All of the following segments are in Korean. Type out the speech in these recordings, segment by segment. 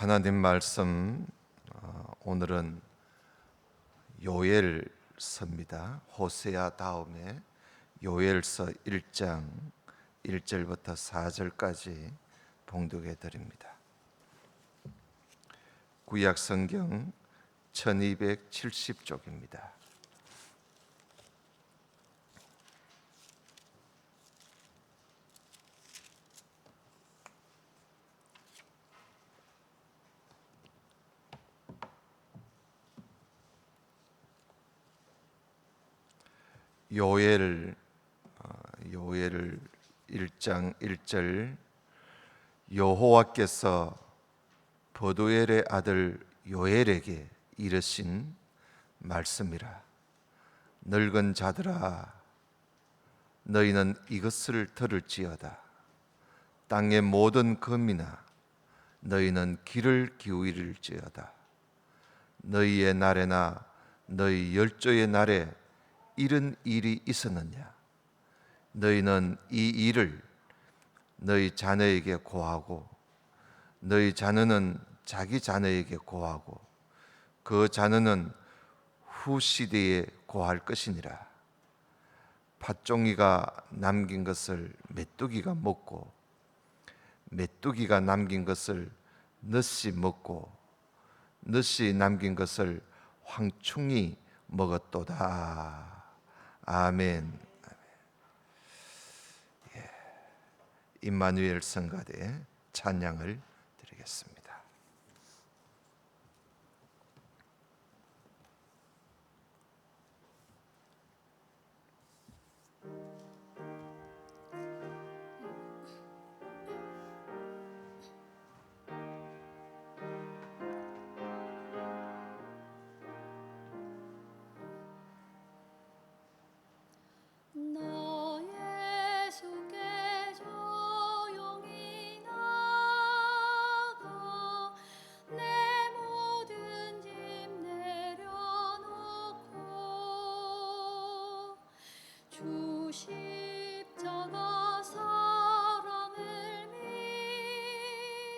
하나님 말씀 오늘은 요엘서입니다. 호세아 다음에 요엘서 1장 1절부터 4절까지 봉독해 드립니다. 구약 성경 1270쪽입니다. 요엘 1장 1절 여호와께서 버두엘의 아들 요엘에게 이르신 말씀이라. 늙은 자들아, 너희는 이것을 들을지어다. 땅의 모든 거민아, 너희는 귀를 기울일지어다. 너희의 날에나 너희 열조의 날에 이런 일이 있었느냐? 너희는 이 일을 너희 자녀에게 고하고 너희 자녀는 자기 자녀에게 고하고 그 자녀는 후 시대에 고할 것이니라. 팥종이가 남긴 것을 메뚜기가 먹고 메뚜기가 남긴 것을 넛이 먹고 넛이 남긴 것을 황충이 먹었도다. 아멘. 임마누엘 성가대 찬양을 드리겠습니다. 나 예수께 조용히 나가 내 모든 짐 내려놓고 주 십자가 사랑을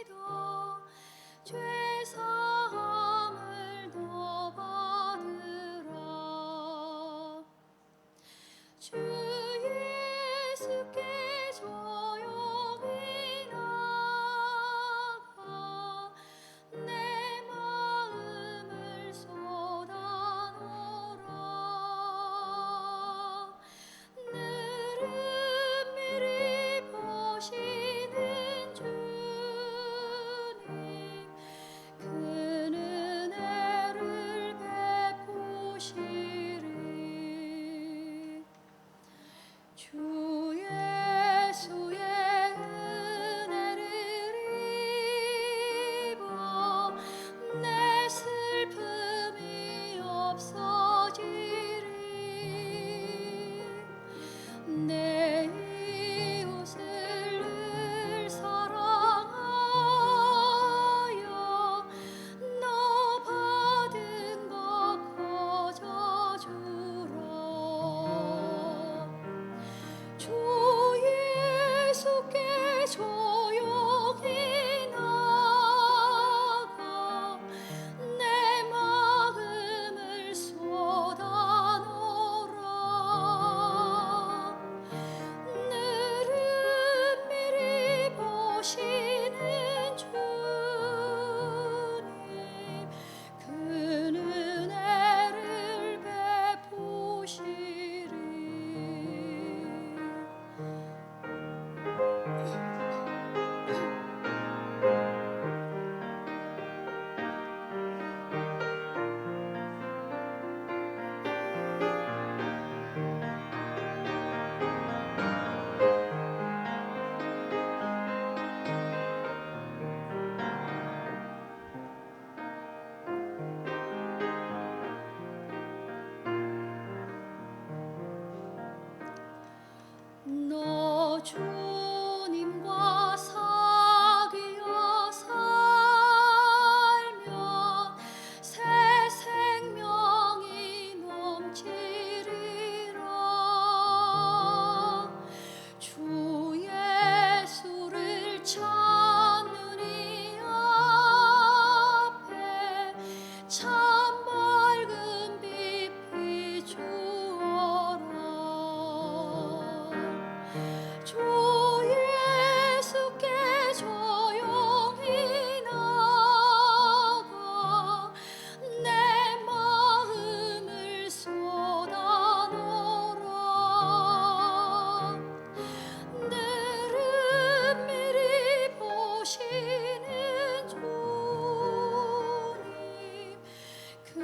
믿어 죄 사함을 더 받으라. 주 예수께 조용히 나가 내 마음을 쏟아놓으라. 늘은 미리 보시는 주님, 주님 그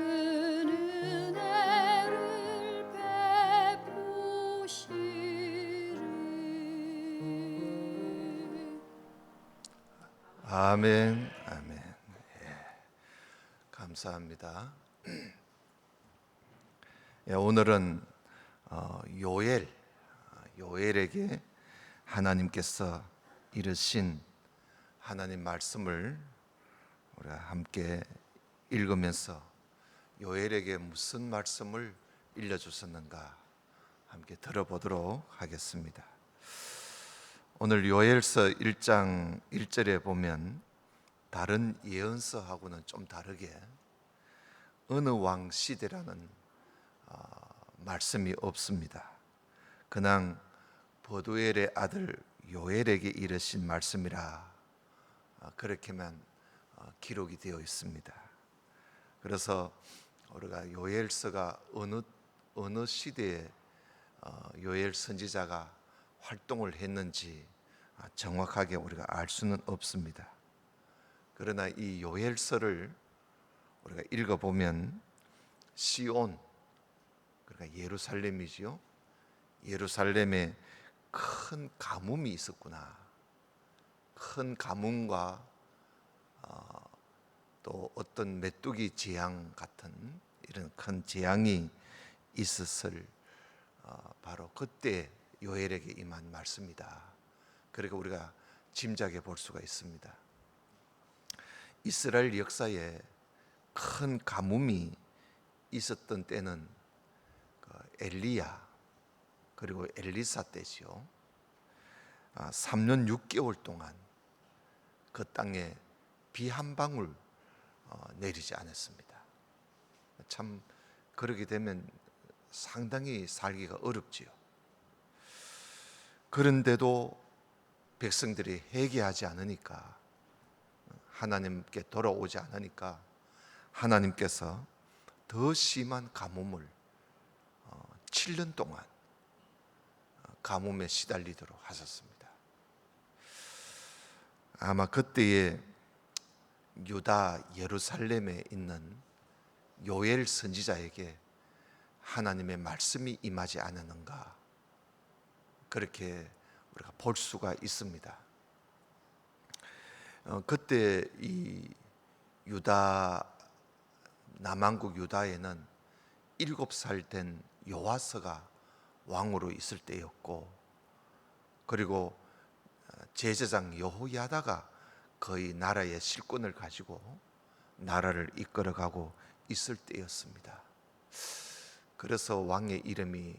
은혜를 베푸시리. 아멘, 아멘. 예, 감사합니다. 예, 오늘은 요엘에게 하나님께서 이르신 하나님 말씀을 우리가 함께 읽으면서 요엘에게 무슨 말씀을 일러주셨는가 함께 들어보도록 하겠습니다. 오늘 요엘서 1장 1절에 보면 다른 예언서하고는 좀 다르게 어느 왕 시대라는 말씀이 없습니다. 그냥 버두엘의 아들 요엘에게 이르신 말씀이라 그렇게만 기록이 되어 있습니다. 그래서 우리가 요엘서가 어느 시대에 요엘 선지자가 활동을 했는지 정확하게 우리가 알 수는 없습니다. 그러나 이 요엘서를 우리가 읽어보면 시온, 그러니까 예루살렘이지요. 예루살렘에 큰 가뭄이 있었구나. 큰 가뭄과 또 어떤 메뚜기 재앙 같은 이런 큰 재앙이 있었을 바로 그때 요엘에게 임한 말씀이다. 그러니까 우리가 짐작해 볼 수가 있습니다. 이스라엘 역사에 큰 가뭄이 있었던 때는 엘리야 그리고 엘리사 때지요. 3년 6개월 동안 그 땅에 비 한 방울 내리지 않았습니다. 참 그러게 되면 상당히 살기가 어렵지요. 그런데도 백성들이 회개하지 않으니까, 하나님께 돌아오지 않으니까 하나님께서 더 심한 가뭄을 7년 동안 가뭄에 시달리도록 하셨습니다. 아마 그때에 유다 예루살렘에 있는 요엘 선지자에게 하나님의 말씀이 임하지 않았는가, 그렇게 우리가 볼 수가 있습니다. 그때 이 유다 남왕국 유다에는 7살 된 요아스가 왕으로 있을 때였고, 그리고 제사장 여호야다가 거의 나라의 실권을 가지고 나라를 이끌어가고 있을 때였습니다. 그래서 왕의 이름이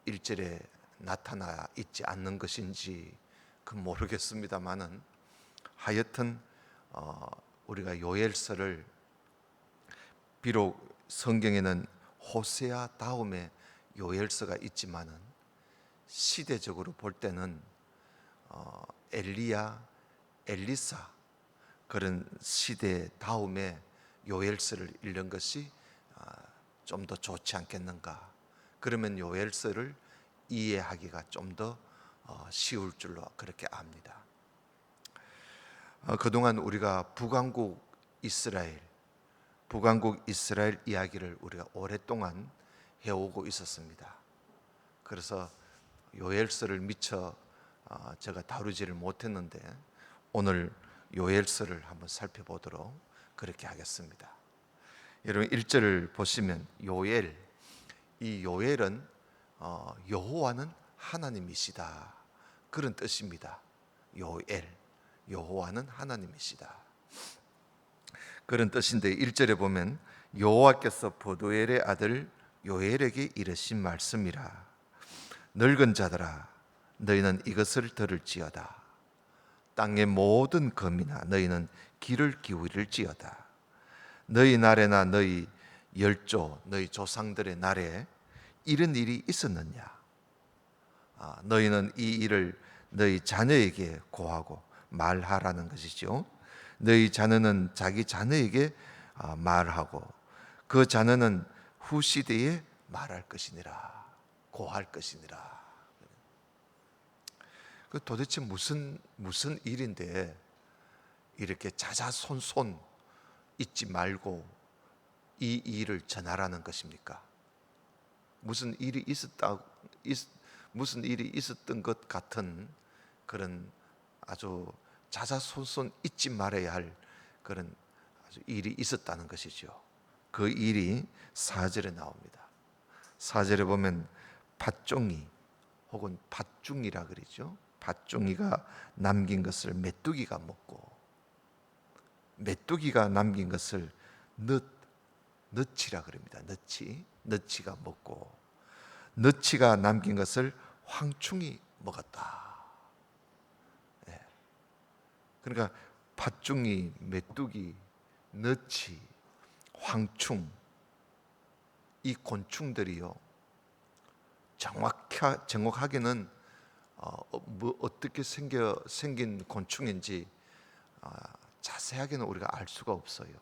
1절에 나타나 있지 않는 것인지 그건 모르겠습니다만은, 하여튼 우리가 요엘서를 비록 성경에는 호세아 다음에 요엘서가 있지만은 시대적으로 볼 때는 엘리야, 엘리사 그런 시대 다음에 요엘서를 읽는 것이 좀 더 좋지 않겠는가. 그러면 요엘서를 이해하기가 좀 더 쉬울 줄로 그렇게 압니다. 그동안 우리가 북왕국 이스라엘 이야기를 우리가 오랫동안 해오고 있었습니다. 그래서 요엘서를 미처 제가 다루지를 못했는데 오늘 요엘서를 한번 살펴보도록 그렇게 하겠습니다. 여러분 1절을 보시면 이 요엘은 여호와는 하나님이시다, 그런 뜻입니다. 여호와는 하나님이시다, 그런 뜻인데 1절에 보면 여호와께서 버두엘의 아들 요엘에게 이르신 말씀이라. 늙은 자들아 너희는 이것을 들을지어다. 땅의 모든 거민아 너희는 귀를 기울일지어다. 너희 날에나 너희 열조 너희 조상들의 날에 이런 일이 있었느냐? 너희는 이 일을 너희 자녀에게 고하고 말하라는 것이죠. 너희 자녀는 자기 자녀에게 말하고 그 자녀는 후시대에 말할 것이니라, 고할 것이니라. 그 도대체 무슨 일인데 이렇게 자자손손 잊지 말고 이 일을 전하라는 것입니까? 무슨 일이 있었던 것 같은 그런 아주 자자손손 잊지 말아야 할 그런 아주 일이 있었다는 것이죠. 그 일이 4절에 나옵니다. 4절에 보면 팥종이 혹은 팥중이라 그러죠. 팥중이가 남긴 것을 메뚜기가 먹고 메뚜기가 남긴 것을 너치라 그럽니다. 너치가 먹고 너치가 남긴 것을 황충이 먹었다. 예. 그러니까 팥중이, 메뚜기, 너치, 황충 이 곤충들이요 정확하게는 어떻게 생긴 곤충인지 자세하게는 우리가 알 수가 없어요.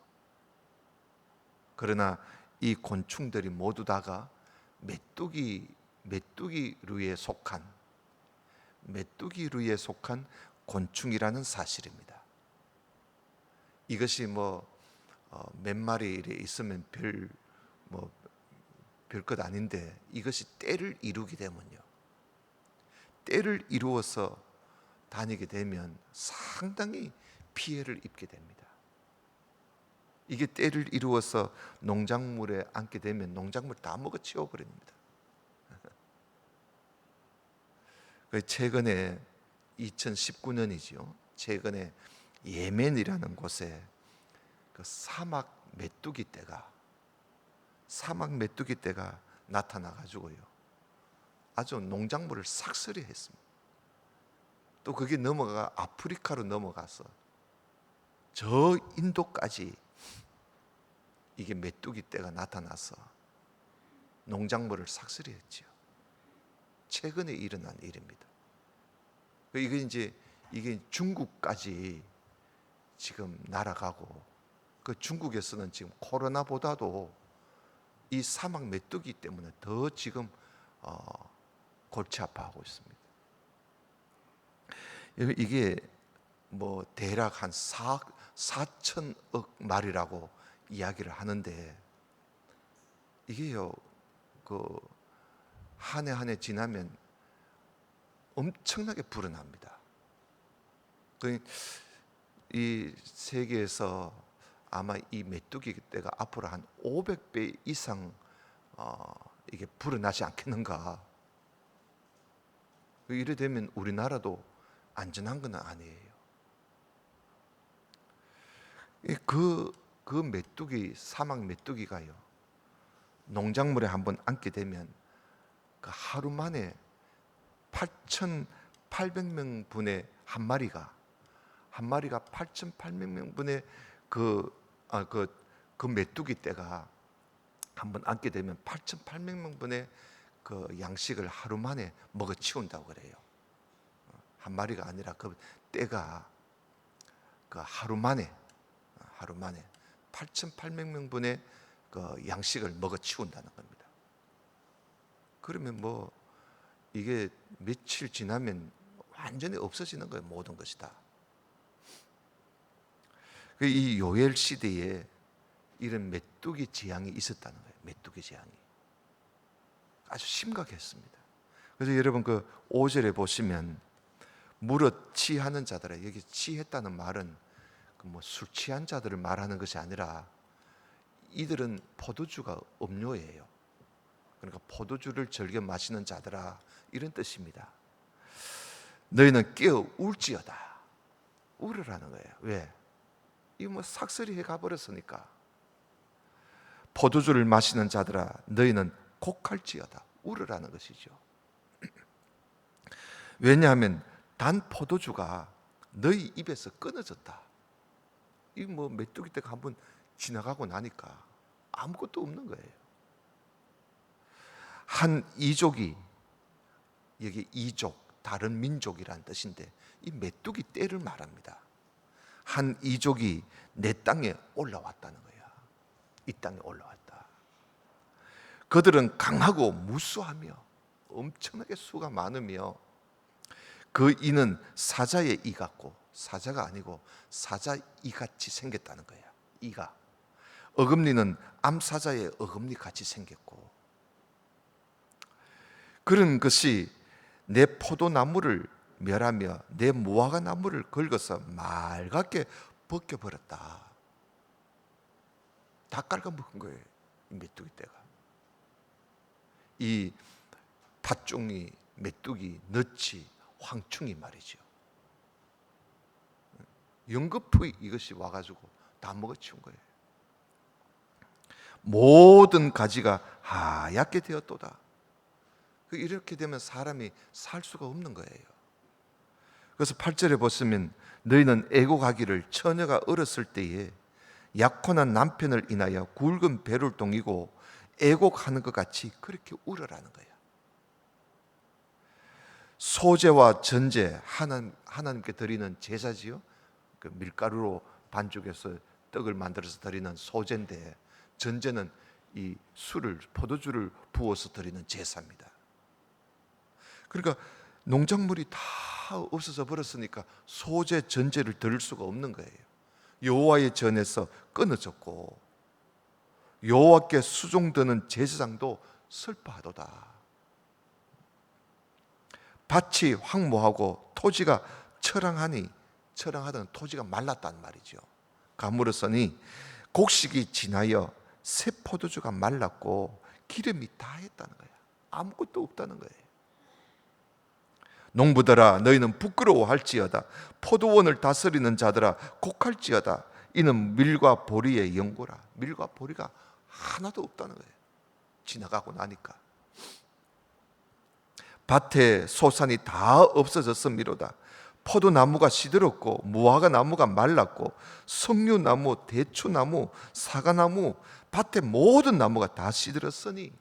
그러나 이 곤충들이 모두 다가 메뚜기류에 속한 곤충이라는 사실입니다. 이것이 몇 마리 있으면 별것 아닌데 이것이 때를 이루게 되면요, 때를 이루어서 다니게 되면 상당히 피해를 입게 됩니다. 이게 때를 이루어서 농작물에 앉게 되면 농작물 다 먹어치워 버립니다. 최근에 2019년이죠. 최근에 예멘이라는 곳에 그 사막 메뚜기 떼가 나타나 가지고요, 아주 농작물을 삭스리 했습니다. 또 그게 넘어가 아프리카로 넘어가서 저 인도까지 이게 메뚜기 떼가 나타나서 농작물을 삭스리 했지요. 최근에 일어난 일입니다. 이게 중국까지 지금 날아가고, 그 중국에서는 지금 코로나보다도 이 사막 메뚜기 때문에 더 지금 골치 아파하고 있습니다. 이게 대략 한 4천억 마리라고 이야기를 하는데, 이게요 한 해 지나면 엄청나게 불어납니다. 이 세계에서 아마 이 메뚜기 떼가 앞으로 한 500배 이상 이게 불어나지 않겠는가. 이래 되면 우리나라도 안전한 건 아니에요. 그 사막 메뚜기가요, 농작물에 한번 앉게 되면 그 하루 만에 8,800명분의 한 마리가 8,800명분의 그 메뚜기 떼가 한번 앉게 되면 8,800명분의 그 양식을 하루 만에 먹어치운다고 그래요. 한 마리가 아니라 그 떼가 그 하루 만에 8,800명분의 그 양식을 먹어치운다는 겁니다. 그러면 이게 며칠 지나면 완전히 없어지는 거예요. 모든 것이 다. 이 요엘 시대에 이런 메뚜기 재앙이 있었다는 거예요. 메뚜기 재앙이 아주 심각했습니다. 그래서 여러분 5절에 보시면 무릇 취하는 자들아, 여기 취했다는 말은 술 취한 자들을 말하는 것이 아니라 이들은 포도주가 음료예요. 그러니까 포도주를 즐겨 마시는 자들아, 이런 뜻입니다. 너희는 깨어 울지어다. 울으라는 거예요. 왜? 이거 삭설이 해 가버렸으니까. 포도주를 마시는 자들아, 너희는 곡할지어다. 울으라는 것이죠. 왜냐하면 단 포도주가 너희 입에서 끊어졌다. 이 메뚜기 떼가 한번 지나가고 나니까 아무것도 없는 거예요. 한 이족이, 여기 이족, 다른 민족이란 뜻인데 이 메뚜기 떼를 말합니다. 한 이족이 내 땅에 올라왔다는 거야. 이 땅에 올라왔다. 그들은 강하고 무수하며 엄청나게 수가 많으며 그 이는 사자의 이 같고, 사자가 아니고 사자이같이 생겼다는 거예요. 이가. 어금니는 암사자의 어금니 같이 생겼고, 그런 것이 내 포도나무를 멸하며 내 무화과 나무를 긁어서 맑게 벗겨버렸다. 다 깔아먹은 거예요, 이 메뚜기 떼가. 이 팥종이, 메뚜기, 너치, 황충이 말이죠. 연거푸 이것이 와가지고 다 먹어치운 거예요. 모든 가지가 하얗게 되었도다. 이렇게 되면 사람이 살 수가 없는 거예요. 그래서 8절에 보시면 너희는 애곡하기를 처녀가 어렸을 때에 약혼한 남편을 인하여 굵은 배를 동이고 애곡하는 것 같이 그렇게 울으라는 거예요. 소제와 전제, 하나님께 드리는 제사지요. 그 밀가루로 반죽해서 떡을 만들어서 드리는 소제인데, 전제는 이 술을, 포도주를 부어서 드리는 제사입니다. 그러니까 농작물이 다 없어져 버렸으니까 소제, 전제를 드릴 수가 없는 거예요. 여호와의 전에서 끊어졌고 여호와께 수종드는 제사장도 슬퍼하도다. 밭이 황무하고 토지가 처량하니, 처량하다는 토지가 말랐단 말이죠. 가물었으니 곡식이 지나여 새 포도주가 말랐고 기름이 다했다는 거야. 아무것도 없다는 거예요. 농부들아 너희는 부끄러워할지어다. 포도원을 다스리는 자들아 곡할지어다. 이는 밀과 보리의 연고라. 밀과 보리가 하나도 없다는 거예요. 지나가고 나니까. 밭에 소산이 다 없어졌음이로다. 포도나무가 시들었고 무화과 나무가 말랐고 석류나무, 대추나무, 사과나무, 밭의 모든 나무가 다 시들었으니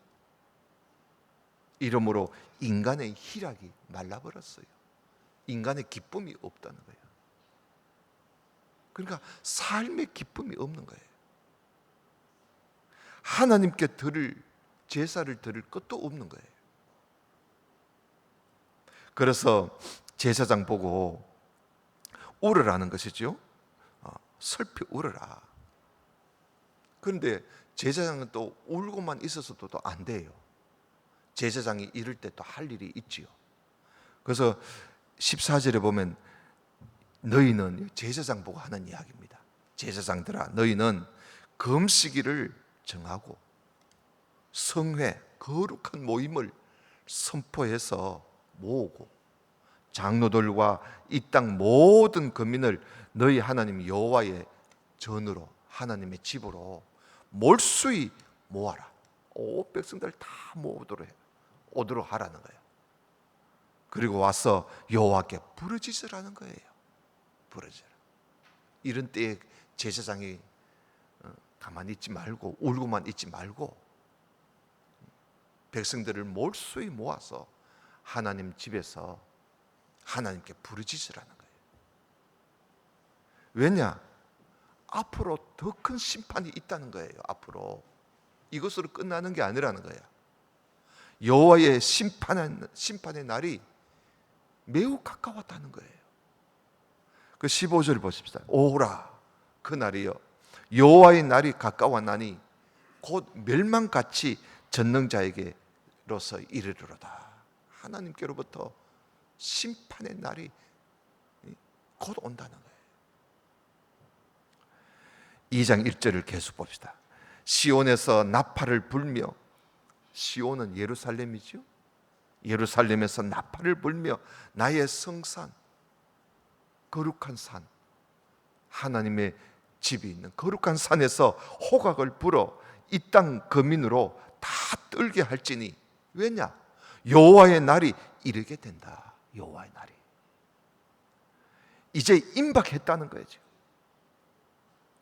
이러므로 인간의 희락이 말라버렸어요. 인간의 기쁨이 없다는 거예요. 그러니까 삶의 기쁨이 없는 거예요. 하나님께 드릴 제사를 드릴 것도 없는 거예요. 그래서 제사장 보고 울으라는 것이죠. 슬피 울어라. 그런데 제사장은 또 울고만 있어서도 또 안 돼요. 제사장이 이럴 때 또 할 일이 있지요. 그래서 14절에 보면 너희는, 제사장 보고 하는 이야기입니다. 제사장들아 너희는 금식일을 정하고 성회, 거룩한 모임을 선포해서 모으고 장로들과 이 땅 모든 거민을 너희 하나님 여호와의 전으로, 하나님의 집으로 몰수히 모아라. 백성들 다 오도록 하라는 거예요. 그리고 와서 여호와께 부르짖으라는 거예요. 부르짖으라. 이런 때에 제사장이 가만히 있지 말고 울고만 있지 말고 백성들을 몰수히 모아서 하나님 집에서 하나님께 부르짖으라는 거예요. 왜냐? 앞으로 더 큰 심판이 있다는 거예요. 앞으로 이것으로 끝나는 게 아니라는 거예요. 여호와의 심판의 날이 매우 가까웠다는 거예요. 그 15절 보십시다. 오라 그 날이요 여호와의 날이 가까웠나니 곧 멸망같이 전능자에게로서 이르리로다. 하나님께로부터 심판의 날이 곧 온다는 거예요. 2장 1절을 계속 봅시다. 시온에서 나팔을 불며, 시온은 예루살렘이죠. 예루살렘에서 나팔을 불며 나의 성산, 거룩한 산, 하나님의 집이 있는 거룩한 산에서 호각을 불어 이 땅 거민으로 다 떨게 할지니, 왜냐? 여호와의 날이 이르게 된다. 여호와의 날이 이제 임박했다는 거죠.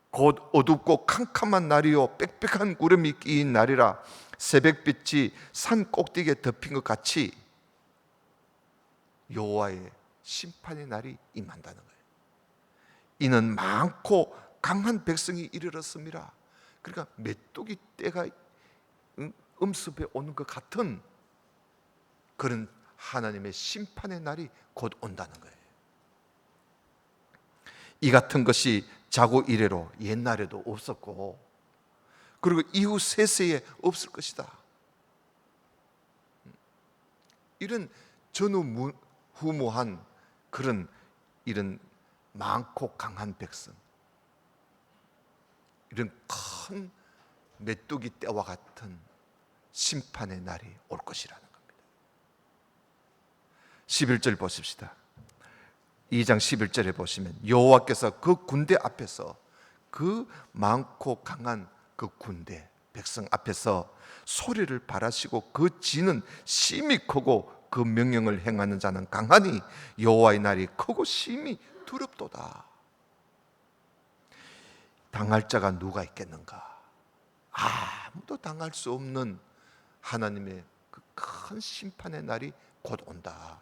곧 어둡고 캄캄한 날이요 빽빽한 구름이 끼인 날이라 새벽빛이 산 꼭대기에 덮인 것 같이 여호와의 심판의 날이 임한다는 거예요. 이는 많고 강한 백성이 이르렀습니다. 그러니까 메뚜기 떼가 음습에 오는 것 같은 그런 하나님의 심판의 날이 곧 온다는 거예요. 이 같은 것이 자고 이래로 옛날에도 없었고, 그리고 이후 세세에 없을 것이다. 이런 전후무한 그런 이런 많고 강한 백성, 이런 큰 메뚜기 떼와 같은 심판의 날이 올 것이라는 겁니다. 11절 보십시다. 2장 11절에 보시면 여호와께서 그 군대 앞에서, 그 많고 강한 그 군대 백성 앞에서 소리를 발하시고 그 지는 심히 크고 그 명령을 행하는 자는 강하니 여호와의 날이 크고 심히 두렵도다. 당할 자가 누가 있겠는가? 아무도 당할 수 없는 하나님의 그 큰 심판의 날이 곧 온다.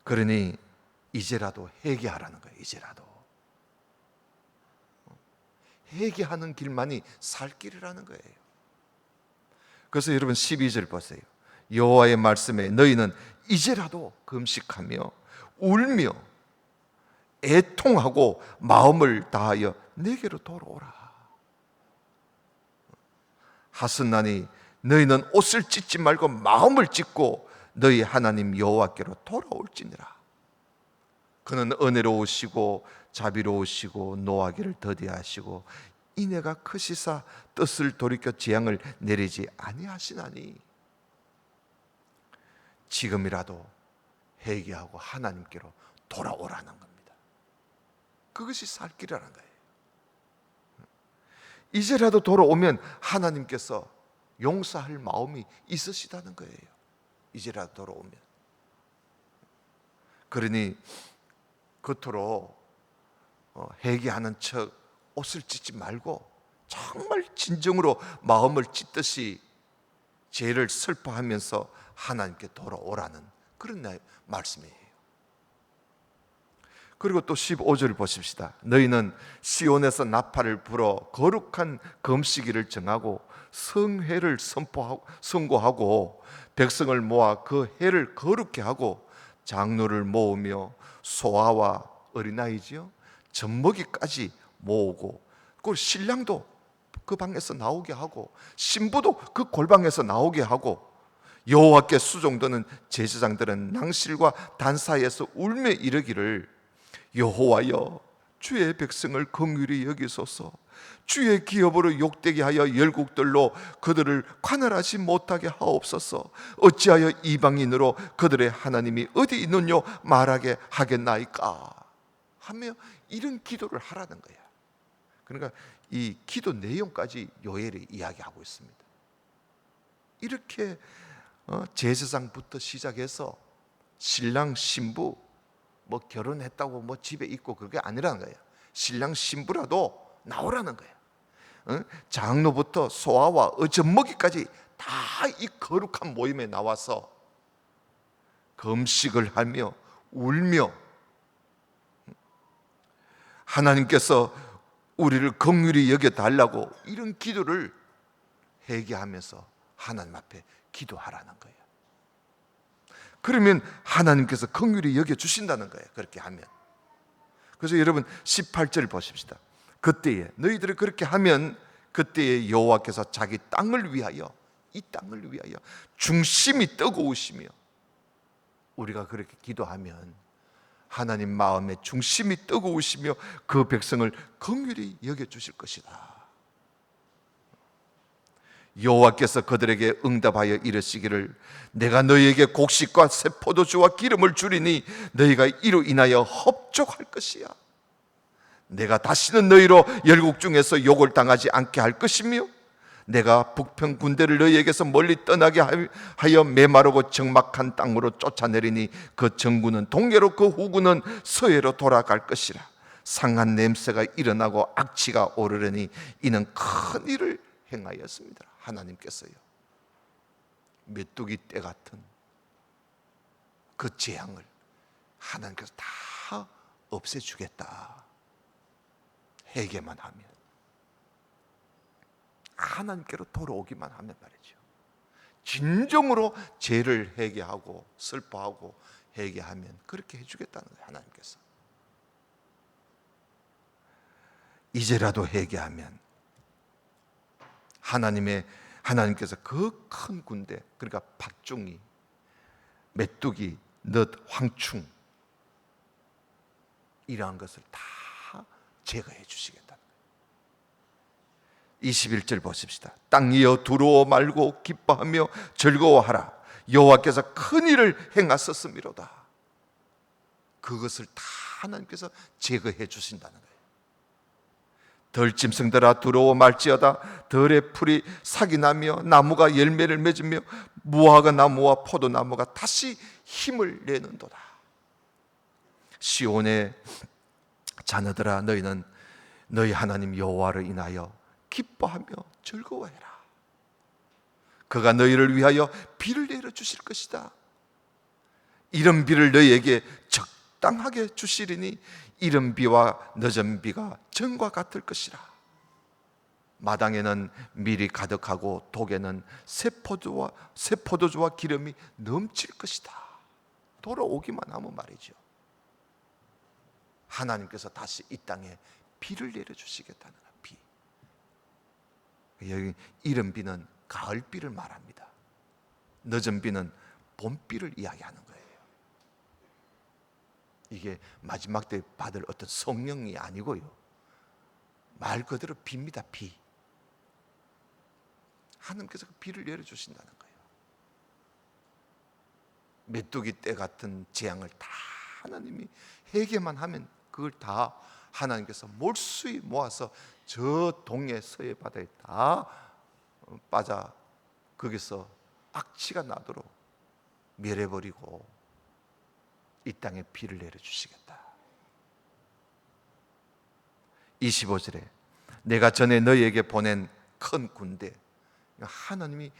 그러니 이제라도 회개하라는 거예요. 이제라도 회개하는 길만이 살 길이라는 거예요. 그래서 여러분 12절 보세요. 여호와의 말씀에 너희는 이제라도 금식하며 울며 애통하고 마음을 다하여 내게로 돌아오라. 하스나니 너희는 옷을 찢지 말고 마음을 찢고 너희 하나님 여호와께로 돌아올지니라. 그는 은혜로우시고 자비로우시고 노하기를 더디하시고 인애가 크시사 뜻을 돌이켜 재앙을 내리지 아니하시나니. 지금이라도 회개하고 하나님께로 돌아오라는 겁니다. 그것이 살 길이라는 거예요. 이제라도 돌아오면 하나님께서 용서할 마음이 있으시다는 거예요. 이제라도 돌아오면. 그러니 그토록 회개하는 척 옷을 찢지 말고 정말 진정으로 마음을 찢듯이 죄를 슬퍼하면서 하나님께 돌아오라는 그런 말씀이에요. 그리고 또 15절 보십시다. 너희는 시온에서 나팔을 불어 거룩한 금식일을 정하고 성회를 선고하고 백성을 모아 그 해를 거룩게 하고 장로를 모으며 소아와 어린아이지요 젖먹이까지 모으고, 그리고 신랑도 그 방에서 나오게 하고 신부도 그 골방에서 나오게 하고, 여호와께 수종드는 제사장들은 낭실과 단사에서 울며 이르기를 여호와여 주의 백성을 긍휼히 여기소서. 주의 기업으로 욕되게 하여 열국들로 그들을 관할하지 못하게 하옵소서. 어찌하여 이방인으로 그들의 하나님이 어디 있느뇨 말하게 하겠나이까 하며 이런 기도를 하라는 거야. 그러니까 이 기도 내용까지 요엘이 이야기하고 있습니다. 이렇게 제사장부터 시작해서 신랑 신부 뭐 결혼했다고 뭐 집에 있고 그게 아니라는 거예요. 신랑 신부라도 나오라는 거예요. 장로부터 소아와 젖먹이까지 다 이 거룩한 모임에 나와서 금식을 하며 울며 하나님께서 우리를 긍휼히 여겨달라고 이런 기도를 회개하면서 하나님 앞에 기도하라는 거예요. 그러면 하나님께서 긍휼히 여겨주신다는 거예요. 그렇게 하면. 그래서 여러분 18절 보십시다. 그때에 너희들이 그렇게 하면 그때에 여호와께서 자기 땅을 위하여, 이 땅을 위하여 중심이 뜨거우시며, 우리가 그렇게 기도하면 하나님 마음에 중심이 뜨거우시며 그 백성을 긍휼히 여겨주실 것이다. 여호와께서 그들에게 응답하여 이르시기를 내가 너희에게 곡식과 새 포도주와 기름을 주리니 너희가 이로 인하여 흡족할 것이야. 내가 다시는 너희로 열국 중에서 욕을 당하지 않게 할 것이며 내가 북평 군대를 너희에게서 멀리 떠나게 하여 메마르고 적막한 땅으로 쫓아내리니 그 정구는 동해로 그 후구는 서해로 돌아갈 것이라. 상한 냄새가 일어나고 악취가 오르려니 이는 큰 일을 행하였습니다. 하나님께서요, 메뚜기 떼 같은 그 재앙을 하나님께서 다 없애주겠다. 회개만 하면, 하나님께로 돌아오기만 하면 말이죠. 진정으로 죄를 회개하고 슬퍼하고 회개하면 그렇게 해주겠다는 거예요. 하나님께서 이제라도 회개하면 하나님께서 그 큰 군대, 그러니까 팥종이, 메뚜기, 넛, 황충 이러한 것을 다 제거해 주시겠다는 거예요. 21절 보십시다. 땅이여 두려워 말고 기뻐하며 즐거워하라. 여호와께서 큰 일을 행하셨음이로다. 그것을 다 하나님께서 제거해 주신다는 거예요. 덜짐승들아 두려워 말지어다. 들의 풀이 삭이 나며 나무가 열매를 맺으며 무화과 나무와 포도나무가 다시 힘을 내는도다. 시온의 자녀들아 너희는 너희 하나님 여호와를 인하여 기뻐하며 즐거워해라. 그가 너희를 위하여 비를 내려 주실 것이다. 이른 비를 너희에게 적당하게 주시리니 이른 비와 늦은 비가 전과 같을 것이라. 마당에는 밀이 가득하고 독에는 새 포도주와 기름이 넘칠 것이다. 돌아오기만 하면 말이죠. 하나님께서 다시 이 땅에 비를 내려주시겠다는 거예요. 비. 여기 이른 비는 가을 비를 말합니다. 늦은 비는 봄비를 이야기하는 거예요. 이게 마지막 때 받을 어떤 성령이 아니고요, 말 그대로 비입니다. 비. 하나님께서 그 비를 내려주신다는 거예요. 메뚜기 때 같은 재앙을 다 하나님이 회개만 하면 그걸 다 하나님께서 몰수히 모아서 저 동해 서해 바다에 다 빠져 거기서 악취가 나도록 멸해버리고 이 땅에 비를 내려주시겠다. 25절에 내가 전에 너희에게 보낸 큰 군대, 하나님이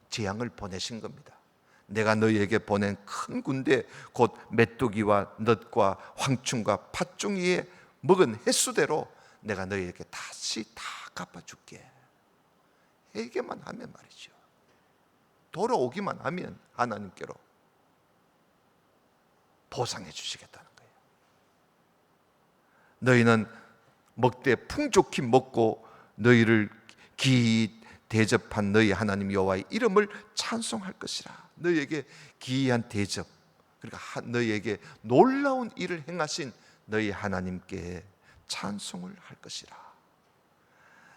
재앙을 보내신 겁니다. 내가 너희에게 보낸 큰 군대 곧 메뚜기와 넛과 황충과 팥종이에 먹은 횟수대로 내가 너희에게 다시 다 갚아줄게. 회개만 하면 말이죠. 돌아오기만 하면 하나님께로 보상해 주시겠다는 거예요. 너희는 먹되 풍족히 먹고 너희를 기이 대접한 너희 하나님 여호와의 이름을 찬송할 것이라. 너희에게 기이한 대접, 그러니까 너희에게 놀라운 일을 행하신 너희 하나님께 찬송을 할 것이라.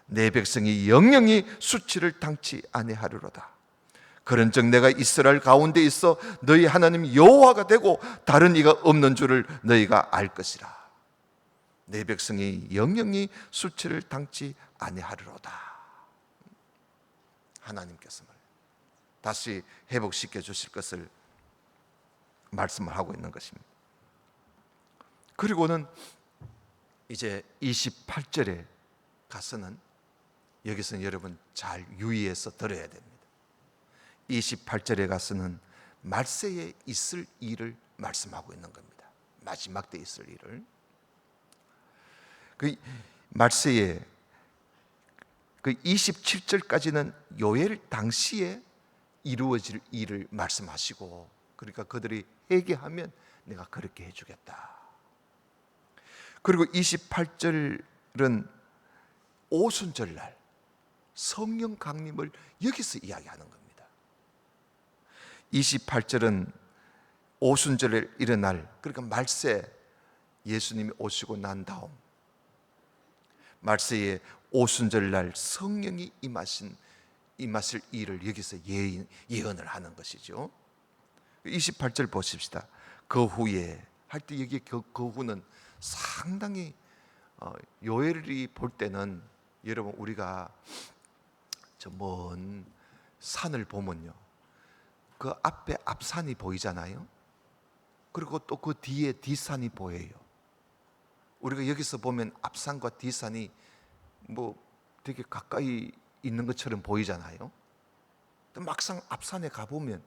내 백성이 영영이 수치를 당치 아니하리로다. 그런즉 내가 이스라엘 가운데 있어 너희 하나님 여호와가 되고 다른 이가 없는 줄을 너희가 알 것이라. 내 백성이 영영이 수치를 당치 아니하리로다. 하나님께서 다시 회복시켜 주실 것을 말씀을 하고 있는 것입니다. 그리고는 이제 28절에 가서는, 여기서는 여러분 잘 유의해서 들어야 됩니다. 28절에 가서는 말세에 있을 일을 말씀하고 있는 겁니다. 마지막 때 있을 일을. 그 말세에 그 27절까지는 요엘 당시에 이루어질 일을 말씀하시고, 그러니까 그들이 회개하면 내가 그렇게 해주겠다. 그리고 28절은 오순절날 성령 강림을 여기서 이야기하는 겁니다. 28절은 오순절에 일어날, 그러니까 말세, 예수님이 오시고 난 다음 말세에 오순절날 성령이 임하실 일을 여기서 예언을 하는 것이죠. 28절 보십시다. 그 후에 할 때 여기 그 후는 상당히 요엘이 볼 때는, 여러분 우리가 저 먼 산을 보면요, 그 앞에 앞산이 보이잖아요. 그리고 또 그 뒤에 뒷산이 보여요. 우리가 여기서 보면 앞산과 뒷산이 뭐 되게 가까이 있는 것처럼 보이잖아요. 막상 앞산에 가보면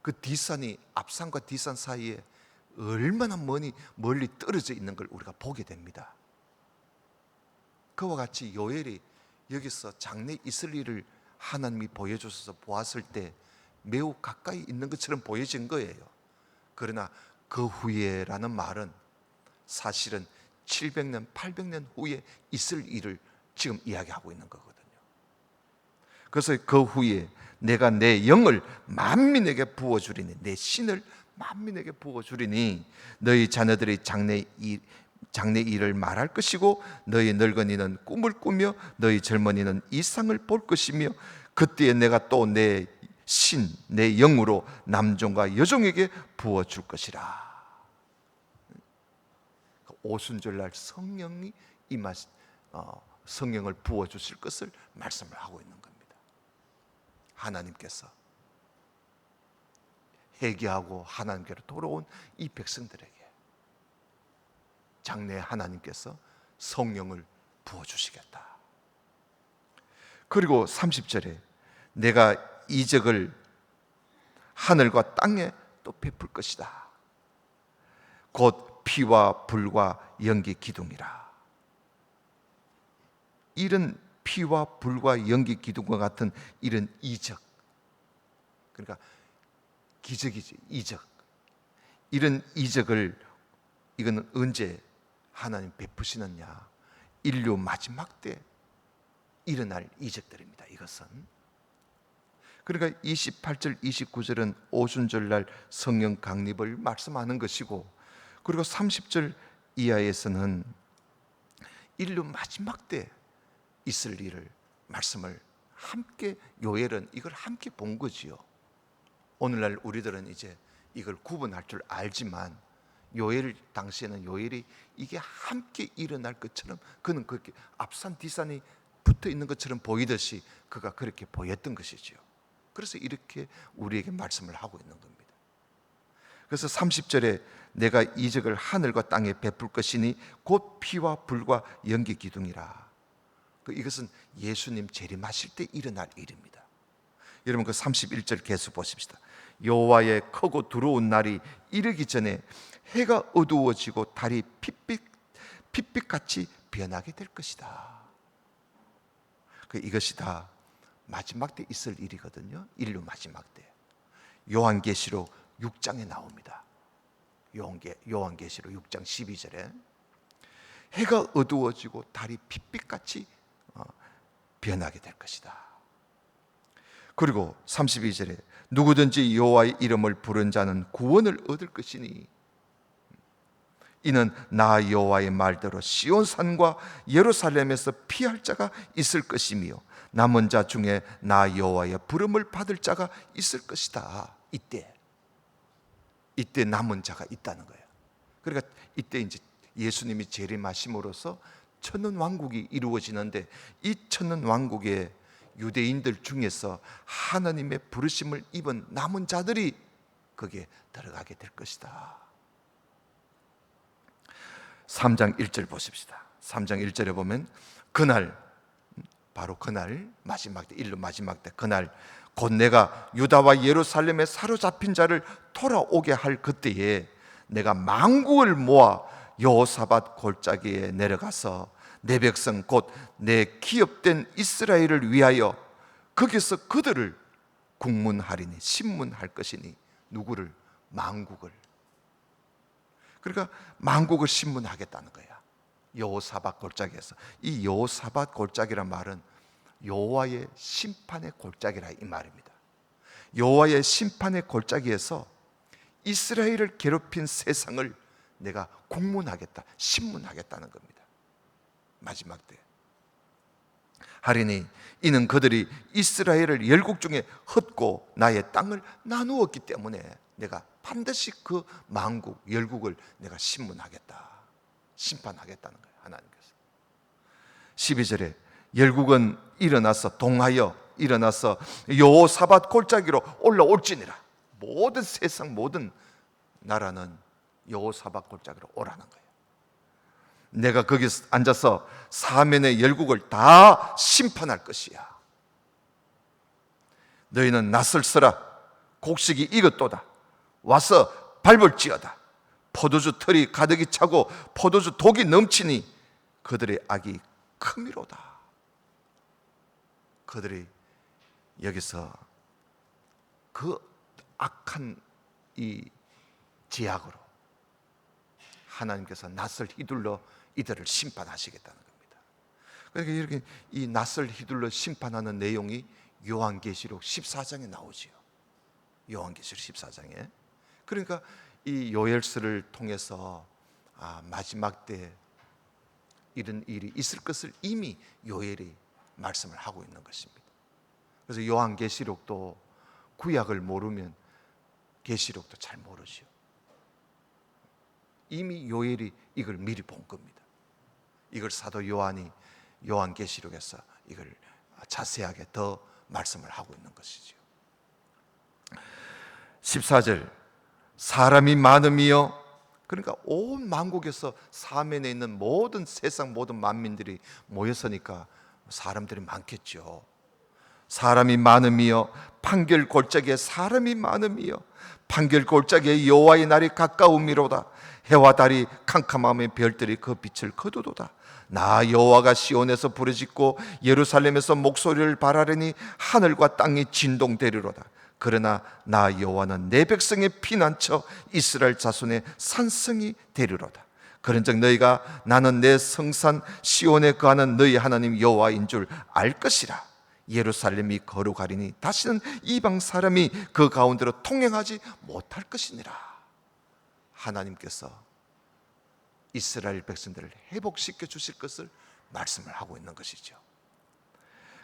그 뒷산이 앞산과 뒷산 사이에 얼마나 멀리 떨어져 있는 걸 우리가 보게 됩니다. 그와 같이 요엘이 여기서 장래 있을 일을 하나님이 보여주셔서 보았을 때 매우 가까이 있는 것처럼 보여진 거예요. 그러나 그 후에라는 말은 사실은 700년, 800년 후에 있을 일을 지금 이야기하고 있는 거거든요. 그래서 그 후에 내가 내 영을 만민에게 부어주리니, 내 신을 만민에게 부어주리니 너희 자녀들이 장래 일을 말할 것이고 너희 늙은이는 꿈을 꾸며 너희 젊은이는 이상을 볼 것이며 그때에 내가 또 내 신, 내 영으로 남종과 여종에게 부어줄 것이라. 오순절날 성령이 성령을 부어주실 것을 말씀을 하고 있는 겁니다. 하나님께서 회개하고 하나님께로 돌아온 이 백성들에게 장래에 하나님께서 성령을 부어주시겠다. 그리고 30절에 내가 이적을 하늘과 땅에 또 베풀 것이다. 곧 피와 불과 연기 기둥이라. 이런 피와 불과 연기 기둥과 같은 이런 이적, 그러니까 기적이지, 이적. 이런 이적을 이거는 언제 하나님 베푸시느냐? 인류 마지막 때 일어날 이적들입니다. 이것은. 그러니까 28절, 29절은 오순절날 성령 강립을 말씀하는 것이고, 그리고 30절 이하에서는 인류 마지막 때 있을 일을 말씀을 함께, 요엘은 이걸 함께 본 거지요. 오늘날 우리들은 이제 이걸 구분할 줄 알지만 요엘 당시에는 요엘이 이게 함께 일어날 것처럼, 그는 그렇게 앞산 뒤산이 붙어 있는 것처럼 보이듯이 그가 그렇게 보였던 것이지요. 그래서 이렇게 우리에게 말씀을 하고 있는 겁니다. 그래서 30절에 내가 이적을 하늘과 땅에 베풀 것이니 곧 피와 불과 연기 기둥이라. 이것은 예수님 재림하실 때 일어날 일입니다. 여러분 그 31절 계속 보십시다. 여호와의 크고 두려운 날이 이르기 전에 해가 어두워지고 달이 핏빛같이 변하게 될 것이다. 이것이 다 마지막 때 있을 일이거든요. 인류 마지막 때. 요한계시록 6장에 나옵니다. 요한계시록 6장 12절에 해가 어두워지고 달이 핏빛같이 변하게 될 것이다. 그리고 32절에 누구든지 여호와의 이름을 부른 자는 구원을 얻을 것이니 이는 나 여호와의 말대로 시온산과 예루살렘에서 피할 자가 있을 것이며 남은 자 중에 나 여호와의 부름을 받을 자가 있을 것이다. 이때 남은 자가 있다는 거예요. 그러니까 이때 이제 예수님이 재림하심으로써 천년 왕국이 이루어지는데, 이 천년 왕국에 유대인들 중에서 하나님의 부르심을 입은 남은 자들이 거기에 들어가게 될 것이다. 3장 1절 보십시다. 3장 1절에 보면 그날, 바로 그날 마지막 때, 인류 마지막 때 그날 곧 내가 유다와 예루살렘에 사로잡힌 자를 돌아오게 할 그때에 내가 만국을 모아 여호사밧 골짜기에 내려가서 내 백성 곧 내 기업된 이스라엘을 위하여 거기서 그들을 국문하리니, 신문할 것이니. 누구를? 만국을. 그러니까 만국을 신문하겠다는 거야. 여호사밧 골짜기에서. 이 여호사밧 골짜기란 말은 여호와의 심판의 골짜기라 이 말입니다. 여호와의 심판의 골짜기에서 이스라엘을 괴롭힌 세상을 내가 국문하겠다, 신문하겠다는 겁니다. 마지막 때 하리니 이는 그들이 이스라엘을 열국 중에 헛고 나의 땅을 나누었기 때문에 내가 반드시 그 만국, 열국을 내가 신문하겠다, 심판하겠다는 거예요. 하나님께서 12절에 열국은 일어나서 동하여 일어나서 여호사밧 골짜기로 올라올지니라. 모든 세상 모든 나라는 여호사밧 골짜기로 오라는 거예요. 내가 거기서 앉아서 사면의 열국을 다 심판할 것이야. 너희는 낯설서라. 곡식이 익었도다. 와서 밟을지어다. 포도주 털이 가득히 차고 포도주 독이 넘치니 그들의 악이 크미로다. 그들이 여기서 그 악한 이 제약으로 하나님께서 낫을 휘둘러 이들을 심판하시겠다는 겁니다. 그러니까 이렇게 이 낫을 휘둘러 심판하는 내용이 요한계시록 14장에 나오지요. 요한계시록 14장에. 그러니까 이 요엘서를 통해서 마지막 때 이런 일이 있을 것을 이미 요엘이 말씀을 하고 있는 것입니다. 그래서 요한계시록도 구약을 모르면 계시록도 잘 모르지요. 이미 요엘이 이걸 미리 본 겁니다. 이걸 사도 요한이 요한계시록에서 이걸 자세하게 더 말씀을 하고 있는 것이지요. 14절 사람이 많음이요, 그러니까 온 만국에서 사면에 있는 모든 세상 모든 만민들이 모였으니까 사람들이 많겠죠. 사람이 많음이요, 판결 골짜기에 사람이 많음이요, 판결 골짜기에 여호와의 날이 가까움이로다. 해와 달이 캄캄함에 별들이 그 빛을 거두도다. 나 여호와가 시온에서 부르짖고 예루살렘에서 목소리를 발하려니 하늘과 땅이 진동되리로다. 그러나 나 여호와는 내 백성의 피난처 이스라엘 자손의 산성이 되리로다. 그런즉 너희가 나는 내 성산 시온에 거하는 너희 하나님 여호와인 줄 알 것이라. 예루살렘이 거룩하리니 다시는 이방 사람이 그 가운데로 통행하지 못할 것이니라. 하나님께서 이스라엘 백성들을 회복시켜 주실 것을 말씀을 하고 있는 것이죠.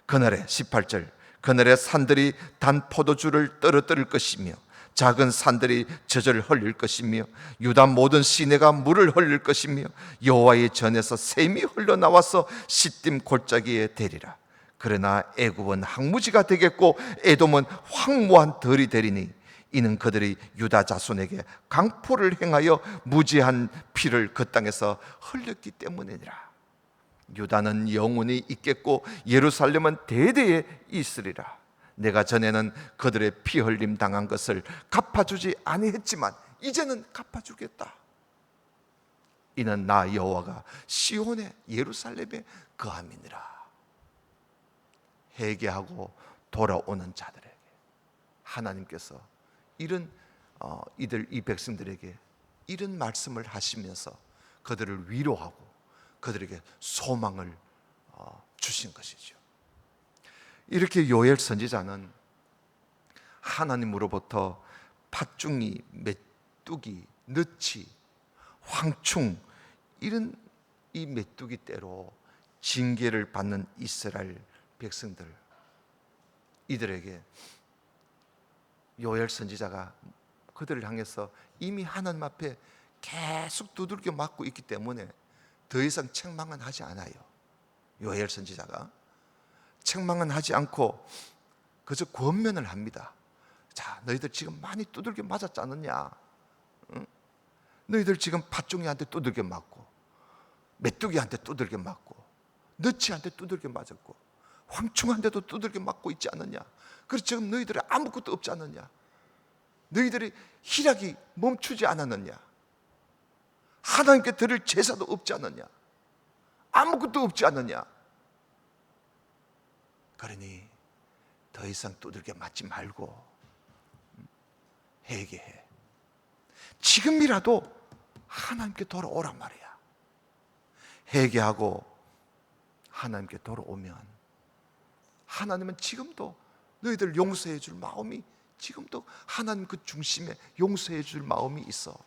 그날에 18절 그날에 산들이 단 포도주를 떨어뜨릴 것이며 작은 산들이 젖을 흘릴 것이며 유다 모든 시내가 물을 흘릴 것이며 여호와의 전에서 샘이 흘러나와서 시딤 골짜기에 되리라. 그러나 애굽은 항무지가 되겠고 에돔은 황무한 들이 되리니 이는 그들이 유다 자손에게 강포를 행하여 무지한 피를 그 땅에서 흘렸기 때문이니라. 유다는 영원히 있겠고 예루살렘은 대대에 있으리라. 내가 전에는 그들의 피 흘림 당한 것을 갚아주지 아니했지만 이제는 갚아주겠다. 이는 나 여호와가 시온에 예루살렘에 거함이니라. 회개하고 돌아오는 자들에게 하나님께서 이런 이 백성들에게 이런 말씀을 하시면서 그들을 위로하고 그들에게 소망을 주신 것이죠. 이렇게 요엘 선지자는 하나님으로부터 팥중이, 메뚜기, 너치, 황충 이런 이 메뚜기 떼로 징계를 받는 이스라엘 백성들, 이들에게 요엘 선지자가 그들을 향해서 이미 하나님 앞에 계속 두들겨 맞고 있기 때문에 더 이상 책망은 하지 않아요. 요엘 선지자가 책망은 하지 않고 그저 권면을 합니다. 자, 너희들 지금 많이 두들겨 맞았지 않느냐? 응? 너희들 지금 팥종이한테 두들겨 맞고 메뚜기한테 두들겨 맞고 너치한테 두들겨 맞았고 황충한테도 두들겨 맞고 있지 않느냐? 그래서 지금 너희들이 아무것도 없지 않느냐? 너희들이 희락이 멈추지 않았느냐? 하나님께 드릴 제사도 없지 않느냐? 아무것도 없지 않느냐? 그러니 더 이상 두들겨 맞지 말고 회개해. 지금이라도 하나님께 돌아오란 말이야. 회개하고 하나님께 돌아오면 하나님은 지금도 너희들 용서해 줄 마음이 지금도 하나님 그 중심에 용서해 줄 마음이 있어.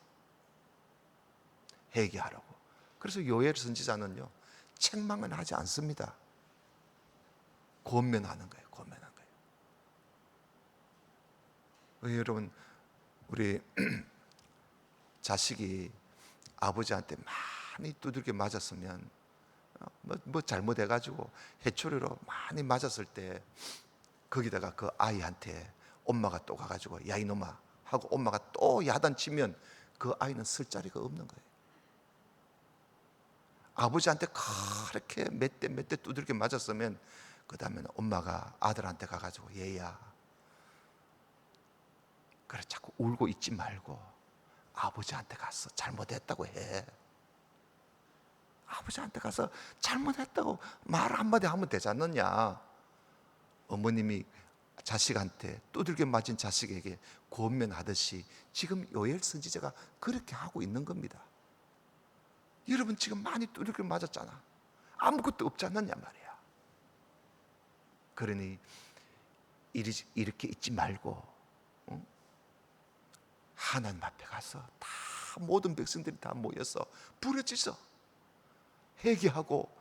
회개하라고. 그래서 요엘 선지자는요 책망은 하지 않습니다. 권면하는 거예요. 권면하는 거예요. 여러분, 우리 자식이 아버지한테 많이 두들겨 맞았으면 뭐 잘못해가지고 해초리로 많이 맞았을 때 거기다가 그 아이한테 엄마가 또 가가지고 야 이놈아 하고 엄마가 또 야단치면 그 아이는 쓸 자리가 없는 거예요. 아버지한테 그렇게 몇 대 두들겨 맞았으면 그 다음에는 엄마가 아들한테 가가지고 얘야 그래 자꾸 울고 있지 말고 아버지한테 가서 잘못했다고 해. 아버지한테 가서 잘못했다고 말 한마디 하면 되지 않느냐. 어머님이 자식한테 두들겨 맞은 자식에게 권면하듯이 지금 요엘 선지자가 그렇게 하고 있는 겁니다. 여러분 지금 많이 두들겨 맞았잖아. 아무것도 없지 않느냐 말이야. 그러니 이렇게 있지 말고 하나님 앞에 가서 다 모든 백성들이 다 모여서 부르짖어 회개하고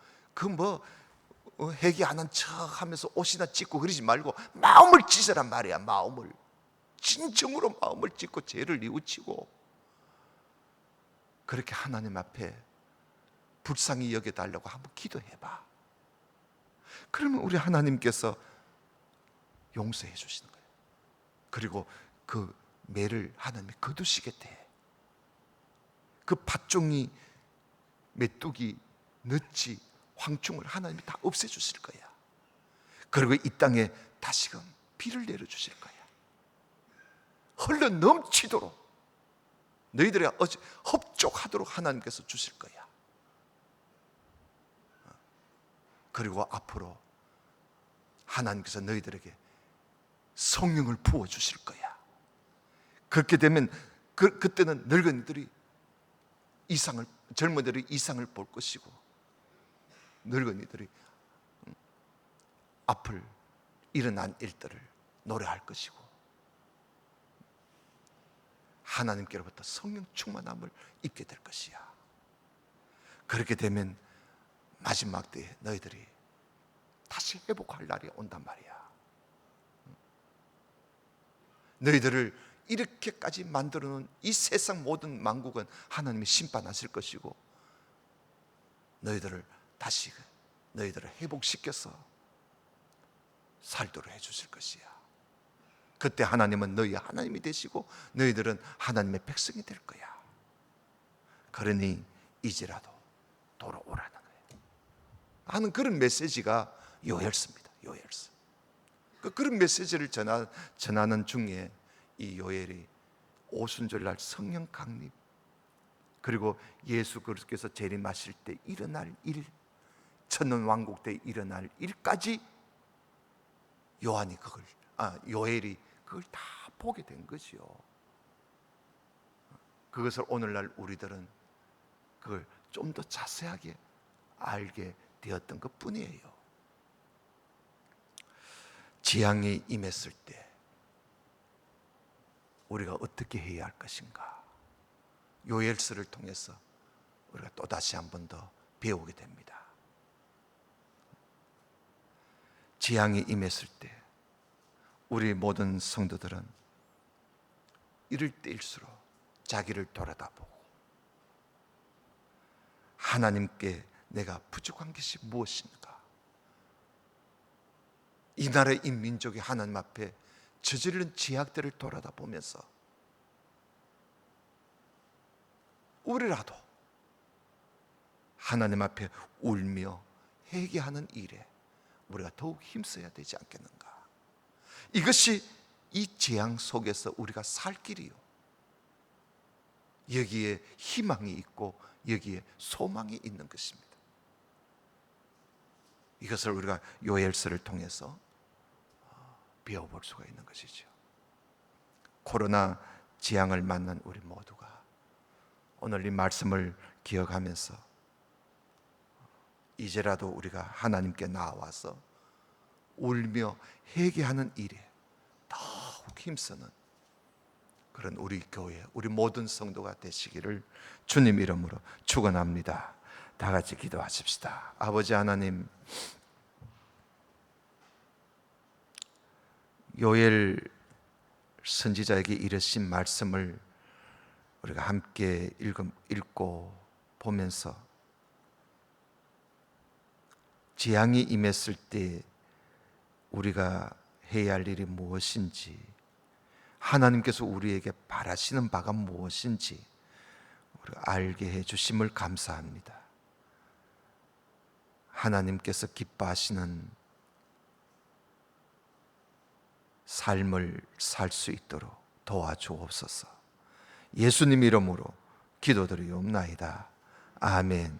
회개 안 한 척 하면서 옷이나 찢고 그러지 말고 마음을 찢으란 말이야. 마음을 진정으로 마음을 찢고 죄를 뉘우치고 그렇게 하나님 앞에 불쌍히 여겨달라고 한번 기도해봐. 그러면 우리 하나님께서 용서해 주시는 거예요. 그리고 그 매를 하나님이 거두시겠대. 그 팥종이 메뚜기 너치 황충을 하나님이 다 없애주실 거야. 그리고 이 땅에 다시금 비를 내려주실 거야. 흘러 넘치도록 너희들이 흡족하도록 하나님께서 주실 거야. 그리고 앞으로 하나님께서 너희들에게 성령을 부어주실 거야. 그렇게 되면 그때는 늙은이들이 젊은이들이 이상을 볼 것이고 늙은이들이 앞을 일어난 일들을 노래할 것이고 하나님께로부터 성령 충만함을 입게 될 것이야. 그렇게 되면 마지막 때에 너희들이 다시 회복할 날이 온단 말이야. 너희들을 이렇게까지 만들어 놓은 이 세상 모든 만국은 하나님이 심판하실 것이고 너희들을 회복시켜서 살도록 해주실 것이야. 그때 하나님은 너희 하나님이 되시고 너희들은 하나님의 백성이 될 거야. 그러니 이제라도 돌아오라는 거예요 하는 그런 메시지가 요엘서입니다. 요엘서. 그런 메시지를 전하는 중에 이 요엘이 오순절날 성령 강림, 그리고 예수 그리스도께서 재림하실 때 일어날 일, 천년왕국 때 일어날 일까지 요엘이 그걸 다 보게 된 거지요. 그것을 오늘날 우리들은 그걸 좀 더 자세하게 알게 되었던 것 뿐이에요. 재앙이 임했을 때 우리가 어떻게 해야 할 것인가, 요엘서를 통해서 우리가 또다시 한 번 더 배우게 됩니다. 재앙이 임했을 때 우리 모든 성도들은 이럴 때일수록 자기를 돌아다보고 하나님께 내가 부족한 것이 무엇인가, 이 나라의 이 민족이 하나님 앞에 저지른 죄악들을 돌아다보면서 우리라도 하나님 앞에 울며 회개하는 일에 우리가 더욱 힘써야 되지 않겠는가. 이것이 이 재앙 속에서 우리가 살 길이요, 여기에 희망이 있고 여기에 소망이 있는 것입니다. 이것을 우리가 요엘서를 통해서 배워볼 수가 있는 것이죠. 코로나 재앙을 만난 우리 모두가 오늘 이 말씀을 기억하면서 이제라도 우리가 하나님께 나와서 울며 회개하는 일에 더욱 힘쓰는 그런 우리 교회, 우리 모든 성도가 되시기를 주님 이름으로 축원합니다. 다 같이 기도하십시다. 아버지 하나님, 요엘 선지자에게 이르신 말씀을 우리가 함께 읽고 보면서 재앙이 임했을 때 우리가 해야 할 일이 무엇인지, 하나님께서 우리에게 바라시는 바가 무엇인지 우리가 알게 해 주심을 감사합니다. 하나님께서 기뻐하시는 삶을 살 수 있도록 도와주옵소서. 예수님 이름으로 기도드리옵나이다. 아멘.